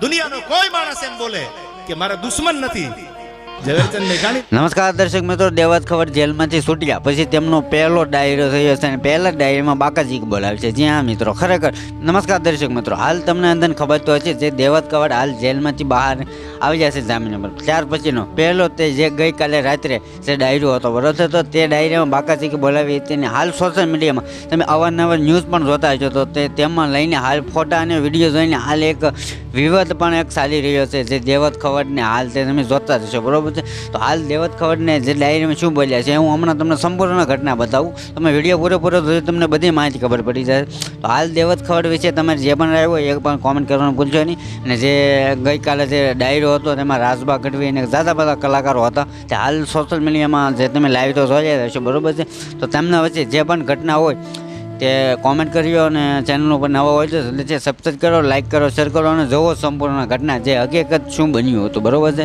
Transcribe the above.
દુનિયાનો કોઈ માણસ એમ બોલે કે મારા દુશ્મન નથી, ઝવેરચંદને જાણી. નમસ્કાર દર્શક મિત્રો, દેવત ખબર જેલમાંથી છૂટ્યા પછી તેમનો પહેલો ડાયરો થયો છે અને પહેલા ડાયરીમાં બાકાજી બોલાવે છે. જી હા મિત્રો, ખરેખર નમસ્કાર દર્શક મિત્રો, હાલ તમને અંદર ખબર તો હશે જે દેવત કવડ હાલ જેલમાંથી બહાર આવી જશે જામીન પર. ત્યાર પછીનો પહેલો તે જે ગઈકાલે રાત્રે જે ડાયરો હતો બરોબર, તો તે ડાયરીમાં બાકાજી બોલાવી હતી. હાલ સોશિયલ મીડિયામાં તમે અવારનવાર ન્યૂઝ પણ જોતા હશો, તો તેમાં લઈને હાલ ફોટા અને વિડીયો જોઈને હાલ એક વિવાદ પણ એક ચાલી રહ્યો છે જે દેવત ખવડને હાલ તે તમે જોતા જશો બરોબર છે. તો હાલ દેવત ખવડને જે ડાયરીમાં શું બોલ્યા છે હું હમણાં તમને સંપૂર્ણ ઘટના બતાવું. તમે વિડીયો પૂરેપૂરો જોયો તમને બધી માહિતી ખબર પડી જાય. તો હાલ દેવત ખવડ વિશે તમારે જે પણ આવ્યો એ પણ કોમેન્ટ કરવાનું ભૂલશો નહીં. અને જે ગઈકાલે જે ડાયરો હતો તેમાં રાજબા ગઢવી અને ઘણા બધા કલાકારો હતા તે હાલ સોશિયલ મીડિયામાં જે તમે લાઈવ તો જોઈ રહ્યા છો બરોબર છે. તો તેમના વચ્ચે જે પણ ઘટના હોય તે કોમેન્ટ કર્યો અને ચેનલ ઉપર નવા હોય તો સબસ્ક્રાઈબ કરો, લાઇક કરો, શેર કરો અને જોવો સંપૂર્ણ ઘટના જે હકીકત શું બન્યું હતું બરોબર છે.